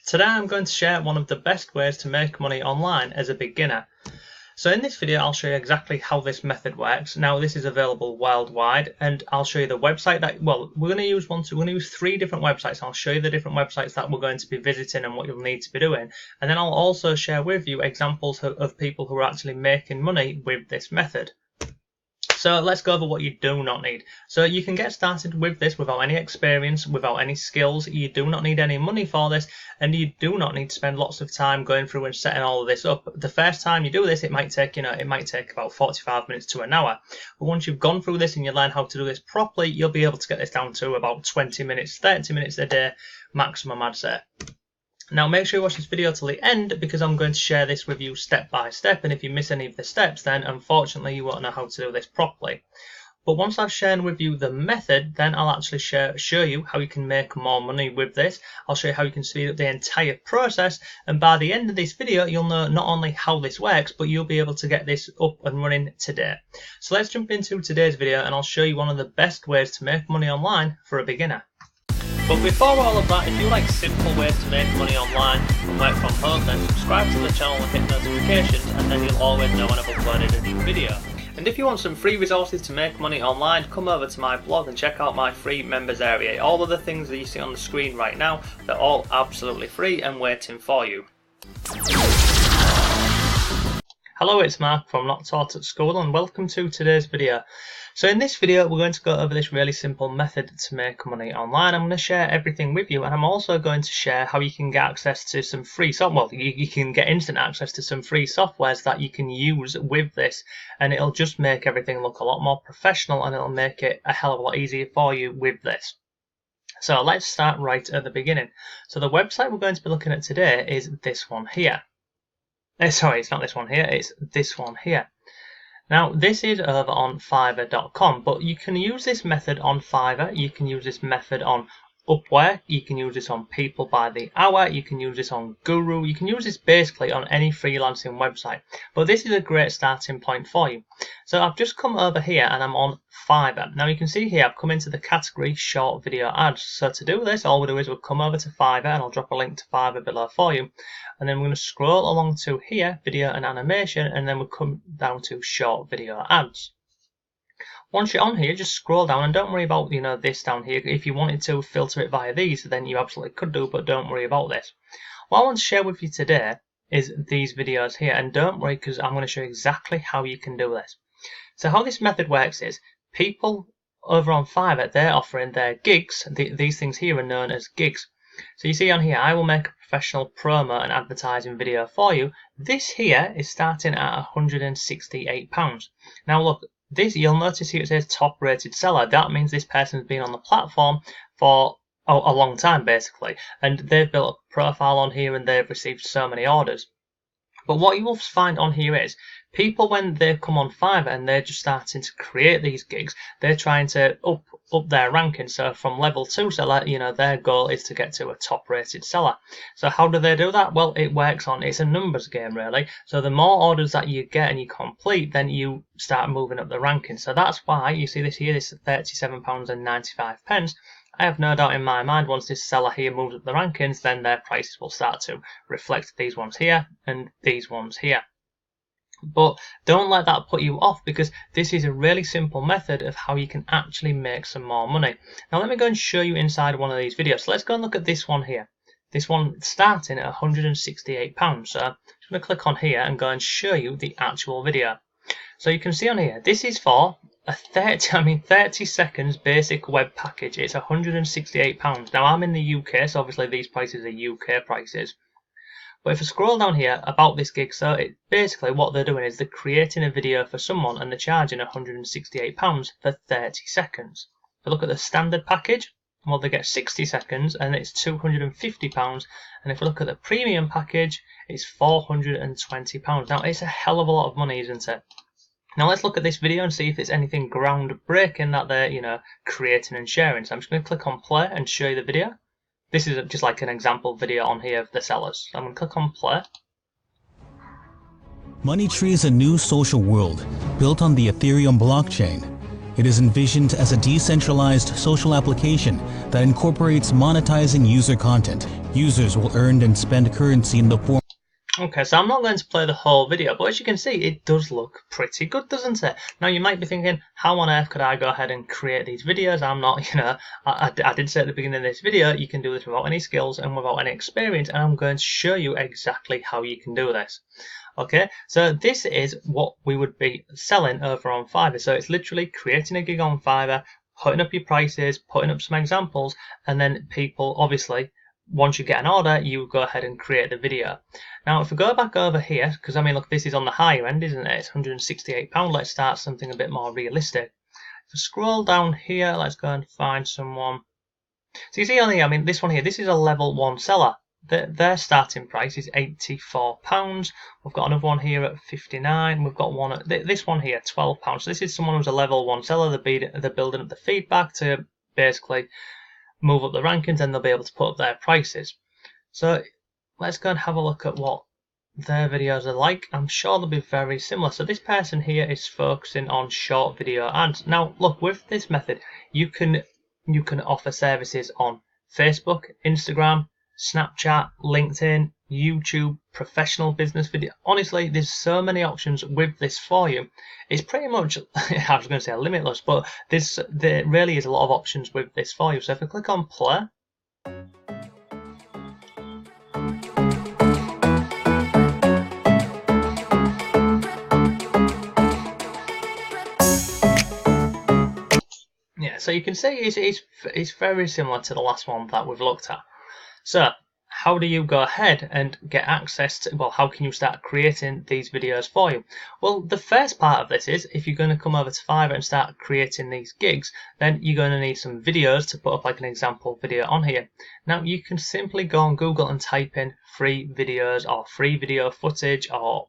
Today I'm going to share one of the best ways to make money online as a beginner. So in this video I'll show you exactly how this method works. Now this is available worldwide and I'll show you the website that, we're going to use three different websites. I'll show you the different websites that we're going to be visiting and what you'll need to be doing. And then I'll also share with you examples of people who are actually making money with this method. So let's go over what you do not need. So you can get started with this without any experience, without any skills. You do not need any money for this, and you do not need to spend lots of time going through and setting all of this up. The first time you do this, it might take about 45 minutes to an hour. But once you've gone through this and you learn how to do this properly, you'll be able to get this down to about 20 minutes, 30 minutes a day maximum, I'd say. Now make sure you watch this video till the end because I'm going to share this with you step by step, and if you miss any of the steps then unfortunately you won't know how to do this properly. But once I've shared with you the method, then I'll actually show you how you can make more money with this. I'll show you how you can speed up the entire process, and by the end of this video you'll know not only how this works but you'll be able to get this up and running today. So let's jump into today's video and I'll show you one of the best ways to make money online for a beginner. But before all of that, if you like simple ways to make money online and work from home, then subscribe to the channel and hit notifications, and then you'll always know when I've uploaded a new video. And if you want some free resources to make money online, come over to my blog and check out my free members area. All of the things that you see on the screen right now, they're all absolutely free and waiting for you. Hello, it's Mark from Not Taught at School and welcome to today's video. So in this video we're going to go over this really simple method to make money online. I'm going to share everything with you, and I'm also going to share how you can get access to some free software. Well, you can get instant access to some free softwares that you can use with this, and it'll just make everything look a lot more professional and it'll make it a hell of a lot easier for you with this. So let's start right at the beginning. So the website we're going to be looking at today is this one here. Sorry, it's not this one here, it's this one here. Now this is over on Fiverr.com, but you can use this method on Fiverr, you can use this method on Upwork, you can use this on People by the Hour, you can use this on Guru, you can use this basically on any freelancing website. But this is a great starting point for you. So I've just come over here and I'm on Fiverr. Now you can see here I've come into the category short video ads. So to do this, all we'll do is we'll come over to Fiverr, and I'll drop a link to Fiverr below for you. And then we're going to scroll along to here, video and animation, and then we'll come down to short video ads. Once you're on here, just scroll down and don't worry about this down here. If you wanted to filter it via these, then you absolutely could do, but don't worry about this. What I want to share with you today is these videos here, and don't worry because I'm going to show you exactly how you can do this. So how this method works is people over on Fiverr, they're offering their gigs. These things here are known as gigs. So you see on here, I will make a professional promo and advertising video for you. This here is starting at £168. Now look, this, you'll notice here it says top rated seller. That means this person's been on the platform for a long time basically, and they've built a profile on here and they've received so many orders. But what you will find on here is people, when they come on Fiverr and they're just starting to create these gigs, they're trying to up their ranking. So from level 2 seller, their goal is to get to a top rated seller. So how do they do that? Well, it's a numbers game really. So the more orders that you get and you complete, then you start moving up the ranking. So that's why you see this here, this is £37.95. I have no doubt in my mind once this seller here moves up the rankings, then their prices will start to reflect these ones here and these ones here. But don't let that put you off, because this is a really simple method of how you can actually make some more money. Now let me go and show you inside one of these videos. So let's go and look at this one here. This one starting at £168. So I'm just going to click on here and go and show you the actual video. So you can see on here, this is for a 30 seconds basic web package. It's £168. Now I'm in the UK, so obviously these prices are UK prices. But if I scroll down here about this gig, so basically what they're doing is they're creating a video for someone and they're charging £168 for 30 seconds. If I look at the standard package, well, they get 60 seconds and it's £250. And if we look at the premium package, it's £420. Now it's a hell of a lot of money, isn't it? Now let's look at this video and see if it's anything groundbreaking that they're creating and sharing. So I'm just going to click on play and show you the video. This is just like an example video on here of the sellers. So I'm going to click on play. Money Tree is a new social world built on the Ethereum blockchain. It is envisioned as a decentralized social application that incorporates monetizing user content. Users will earn and spend currency in the form. Okay, so I'm not going to play the whole video, but as you can see, it does look pretty good, doesn't it? Now, you might be thinking, how on earth could I go ahead and create these videos? I'm not, I did say at the beginning of this video, you can do this without any skills and without any experience, and I'm going to show you exactly how you can do this. Okay, so this is what we would be selling over on Fiverr. So it's literally creating a gig on Fiverr, putting up your prices, putting up some examples, and then people, obviously, once you get an order, you go ahead and create the video. Now, if we go back over here, because I mean, look, this is on the higher end, isn't it? It's £168. Let's start something a bit more realistic. If we scroll down here, let's go and find someone. So you see on here, I mean, this one here, this is a level 1 seller. Their starting price is £84. We've got another one here at 59. We've got one at this one here, £12. So this is someone who's a level 1 seller. They're building up the feedback to basically move up the rankings, and they'll be able to put up their prices. So let's go and have a look at what their videos are like. I'm sure they'll be very similar. So this person here is focusing on short video ads. Now look, with this method, you can offer services on Facebook, Instagram, Snapchat, LinkedIn, YouTube, professional business video. Honestly, there's so many options with this for you. It's pretty much, I was going to say limitless, but there really is a lot of options with this for you. So if I click on play, yeah, so you can see it's very similar to the last one that we've looked at. So how do you go ahead and get access to, well, how can you start creating these videos for you? Well, the first part of this is, if you're going to come over to Fiverr and start creating these gigs, then you're going to need some videos to put up like an example video on here. Now you can simply go on Google and type in free videos or free video footage or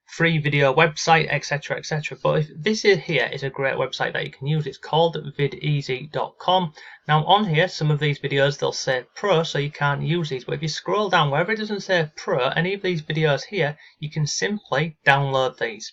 free video website, etc, etc. But if this here is a great website that you can use. It's called videasy.com. Now on here, some of these videos, they'll say pro, so you can't use these, but if you scroll down wherever it doesn't say pro, any of these videos here, you can simply download these.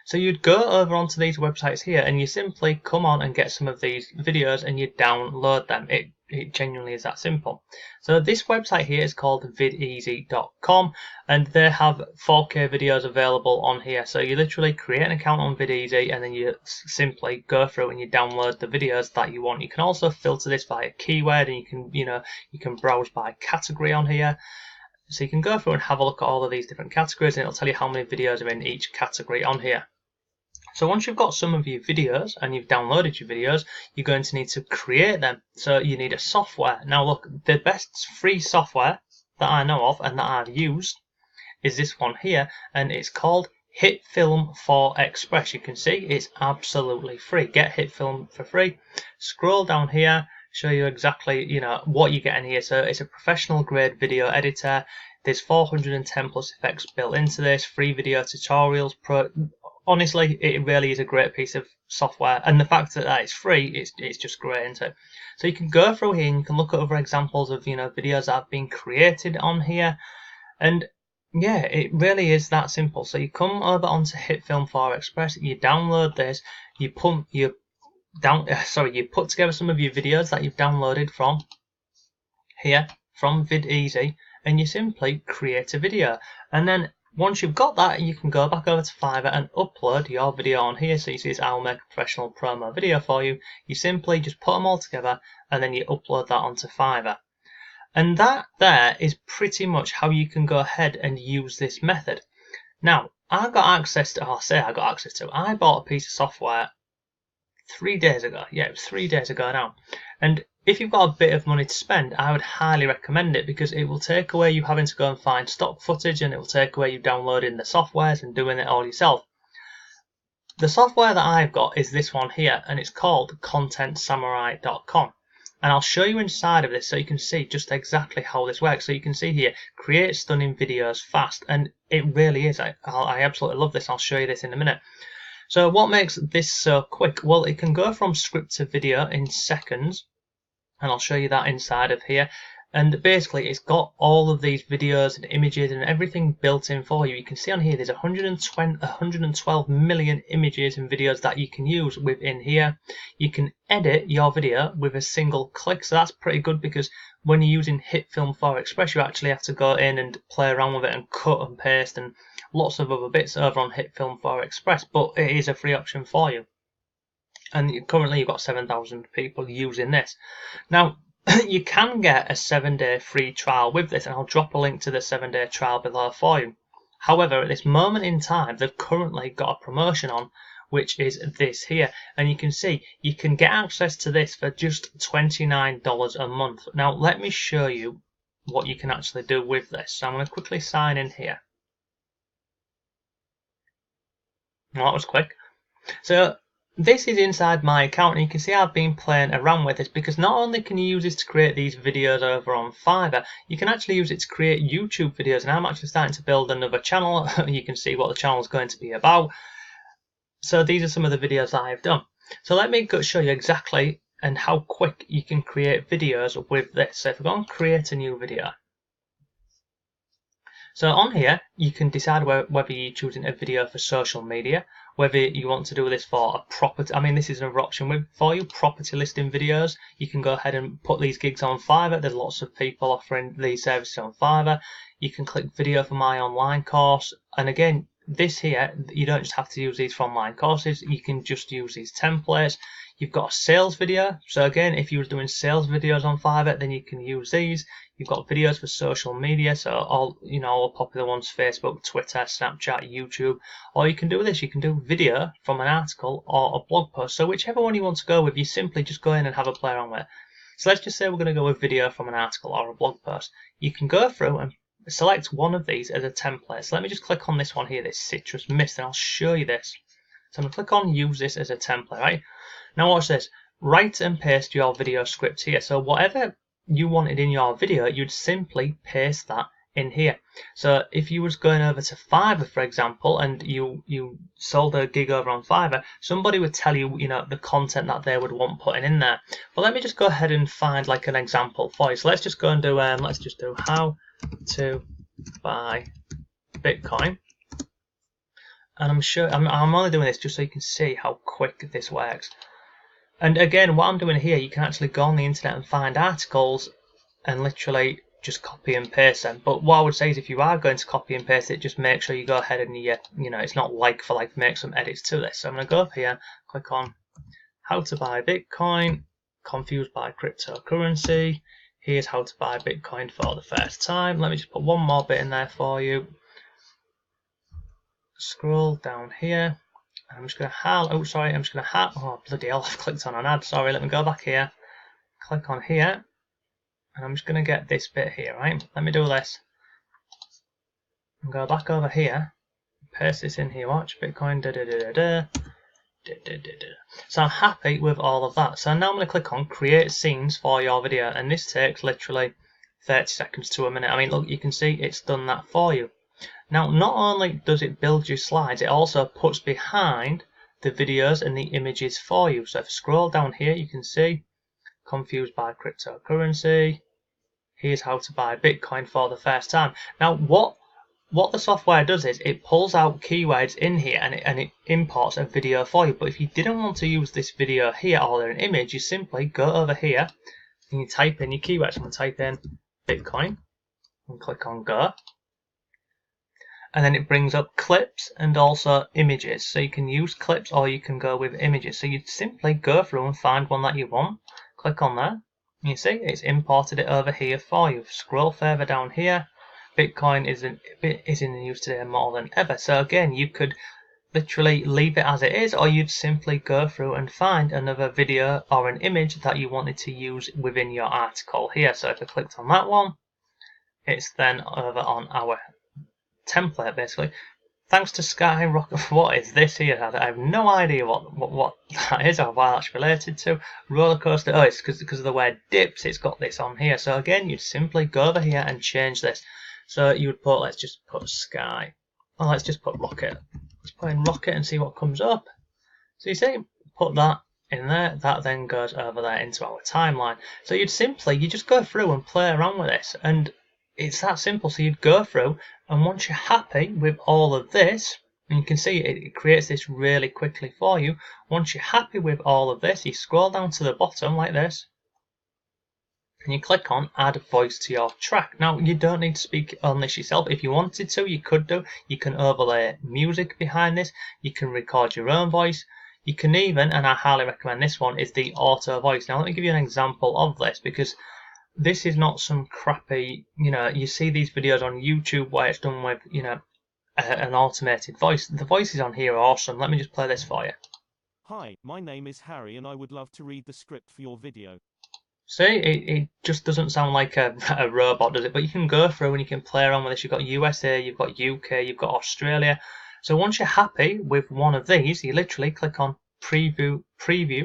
So you'd go over onto these websites here and you simply come on and get some of these videos and you download them. It genuinely is that simple. So this website here is called videasy.com, and they have 4K videos available on here. So you literally create an account on Videasy and then you simply go through and you download the videos that you want. You can also filter this by a keyword, and you can browse by category on here. So you can go through and have a look at all of these different categories, and it'll tell you how many videos are in each category on here. So once you've got some of your videos and you've downloaded your videos, you're going to need to create them. So you need a software. Now look, the best free software that I know of and that I've used is this one here, and it's called Hitfilm for Express. You can see it's absolutely free. Get Hitfilm for free. Scroll down here, show you exactly what you get in here. So it's a professional grade video editor. There's 410 plus effects built into this. Free video tutorials. Honestly, it really is a great piece of software, and the fact that it's free, it's just great, isn't it? So you can go through here and you can look at other examples of videos that have been created on here, and yeah, it really is that simple. So you come over onto Hitfilm for Express, you download this, you put together some of your videos that you've downloaded from here from Videasy, and you simply create a video, and then once you've got that, you can go back over to Fiverr and upload your video on here. So you see, I'll make a professional promo video for you. You simply just put them all together and then you upload that onto Fiverr. And that there is pretty much how you can go ahead and use this method. Now, I bought a piece of software 3 days ago. Yeah, it was 3 days ago now. And if you've got a bit of money to spend, I would highly recommend it, because it will take away you having to go and find stock footage, and it will take away you downloading the softwares and doing it all yourself. The software that I've got is this one here, and it's called contentsamurai.com. And I'll show you inside of this so you can see just exactly how this works. So you can see here, create stunning videos fast, and it really is. I absolutely love this. I'll show you this in a minute. So what makes this so quick? Well, it can go from script to video in seconds, and I'll show you that inside of here. And basically it's got all of these videos and images and everything built in for you. You can see on here there's 112 million images and videos that you can use within here. You can edit your video with a single click, so that's pretty good, because when you're using Hitfilm for Express you actually have to go in and play around with it and cut and paste and lots of other bits over on Hitfilm for Express, but it is a free option for you. And currently you've got 7,000 people using this. Now you can get a 7-day free trial with this, and I'll drop a link to the 7-day trial below for you. However, at this moment in time, they've currently got a promotion on, which is this here, and you can see you can get access to this for just $29 a month. Now let me show you what you can actually do with this. So I'm going to quickly sign in here. Well, that was quick. So this is inside my account, and you can see I've been playing around with this, because not only can you use this to create these videos over on Fiverr, you can actually use it to create YouTube videos, and I'm actually starting to build another channel. You can see what the channel is going to be about. So these are some of the videos that I've done. So let me go show you exactly and how quick you can create videos with this. So if we go and create a new video. So on here, you can decide whether you're choosing a video for social media, whether you want to do this for a property. I mean, this is another option for you, property listing videos. You can go ahead and put these gigs on Fiverr. There's lots of people offering these services on Fiverr. You can click video for my online course. And again, this here, you don't just have to use these for online courses. You can just use these templates. You've got a sales video. So again, if you were doing sales videos on Fiverr, then you can use these. You've got videos for social media, so all popular ones: Facebook, Twitter, Snapchat, YouTube. Or you can do this. You can do video from an article or a blog post. So whichever one you want to go with, you simply just go in and have a play around with it. So let's just say we're going to go with video from an article or a blog post. You can go through and select one of these as a template. So let me just click on this one here, this citrus mist, and I'll show you this. So I'm going to click on use this as a template, right? Now watch this. Write and paste your video script here. So whatever you wanted in your video, you'd simply paste that in here. So if you was going over to Fiverr, for example, and you sold a gig over on Fiverr, somebody would tell you, the content that they would want putting in there. But let me just go ahead and find like an example for you. So let's just go and do let's just do how to buy Bitcoin. And I'm only doing this just so you can see how quick this works. And again, what I'm doing here, you can actually go on the internet and find articles and literally just copy and paste them. But what I would say is, if you are going to copy and paste it, just make sure you go ahead and it's not like for like, make some edits to this. So I'm going to go up here, click on how to buy Bitcoin, confused by cryptocurrency. Here's how to buy Bitcoin for the first time. Let me just put one more bit in there for you. Scroll down here. I'm just going to oh bloody hell, I've clicked on an ad, sorry, let me go back here, click on here, and I'm just going to get this bit here, right? Let me do this, and go back over here, paste this in here, watch, Bitcoin, So I'm happy with all of that. So now I'm going to click on create scenes for your video, and this takes literally 30 seconds to a minute. I mean, look, you can see it's done that for you. Now, not only does it build your slides, it also puts behind the videos and the images for you. So if you scroll down here, you can see confused by cryptocurrency. Here's how to buy Bitcoin for the first time. Now, what the software does is it pulls out keywords in here and it imports a video for you. But if you didn't want to use this video here or an image, you simply go over here and you type in your keywords. I'm going to type in Bitcoin and click on go. And then it brings up clips and also images. So you can use clips or you can go with images. So you simply go through and find one that you want. Click on there. You see it's imported it over here for you. Scroll further down here. Bitcoin is in use today more than ever. So again, you could literally leave it as it is, or you'd simply go through and find another video or an image that you wanted to use within your article here. So if I clicked on that one, it's then over on our template basically. Thanks to Skyrocket. What is this here? I have no idea what that is or what that's related to. Roller coaster. Oh, it's because of the word dips. It's got this on here. So again, you'd simply go over here and change this. So you would put, let's just put sky. Oh, let's just put rocket. Let's put in rocket and see what comes up. So you see, put that, in there, that then goes over there into our timeline. So you just go through and play around with this, and it's that simple. So you'd go through, and once you're happy with all of this, and you can see it creates this really quickly for you. Once you're happy with all of this, you scroll down to the bottom like this, and you click on add voice to your track. Now you don't need to speak on this yourself. If you wanted to, you could do. You can overlay music behind this, you can record your own voice, you can even, and I highly recommend this one, is the auto voice. Now let me give you an example of this, because this is not some crappy, you see these videos on YouTube where it's done with, an automated voice. The voices on here are awesome. Let me just play this for you. Hi, my name is Harry and I would love to read the script for your video. See, it just doesn't sound like a robot, does it? But you can go through and you can play around with this. You've got USA, you've got UK, you've got Australia. So once you're happy with one of these, you literally click on preview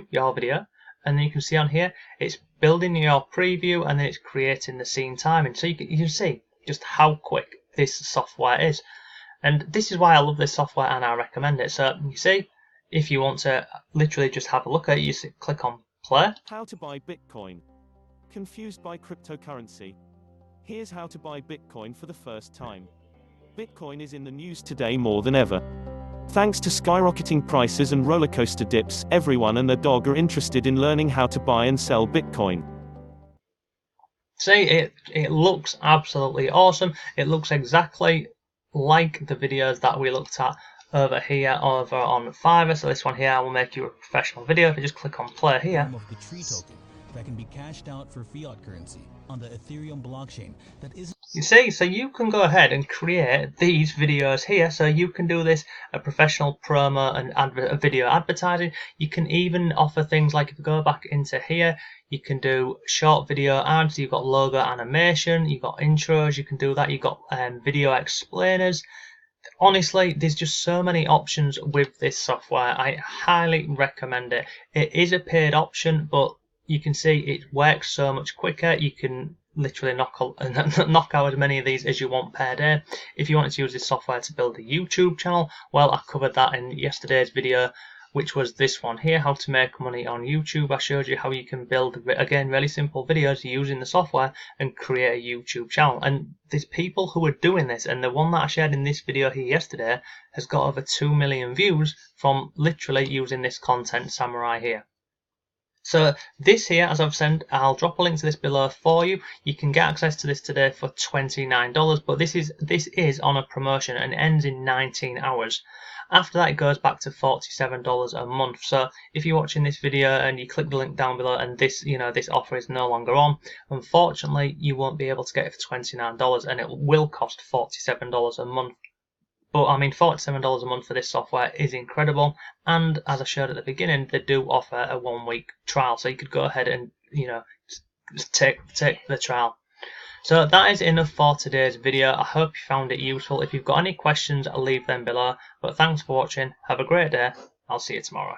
your video, and then you can see on here it's building your preview and then it's creating the scene timing. So you can see just how quick this software is. And this is why I love this software and I recommend it. So you see, if you want to literally just have a look at it, you click on play. How to buy Bitcoin. Confused by cryptocurrency? Here's how to buy Bitcoin for the first time. Bitcoin is in the news today more than ever. Thanks to skyrocketing prices and rollercoaster dips, everyone and their dog are interested in learning how to buy and sell Bitcoin. See, it looks absolutely awesome. It looks exactly like the videos that we looked at over here over on Fiverr. So this one here, I will make you a professional video. If you just click on play here. Of the tree token that can be cashed out for fiat currency on the Ethereum blockchain that isn't. You see, so you can go ahead and create these videos here. So you can do this a professional promo and video advertising. You can even offer things like, if you go back into here, you can do short video ads. You've got logo animation, you've got intros, you can do that. You've got video explainers. Honestly, there's just so many options with this software. I highly recommend it. It is a paid option, but you can see it works so much quicker. You can literally knock out as many of these as you want per day. If you wanted to use this software to build a YouTube channel, well, I covered that in yesterday's video, which was this one here, how to make money on YouTube. I showed you how you can build, again, really simple videos using the software and create a YouTube channel. And there's people who are doing this, and the one that I shared in this video here yesterday has got over 2 million views from literally using this content samurai here. So this here, as I've said, I'll drop a link to this below for you. You can get access to this today for $29, but this is on a promotion and ends in 19 hours. After that, it goes back to $47 a month. So if you're watching this video and you click the link down below and this offer is no longer on, unfortunately, you won't be able to get it for $29, and it will cost $47 a month. But I mean, $47 a month for this software is incredible. And as I showed at the beginning, they do offer a 1-week trial. So you could go ahead and, take the trial. So that is enough for today's video. I hope you found it useful. If you've got any questions, I'll leave them below. But thanks for watching. Have a great day. I'll see you tomorrow.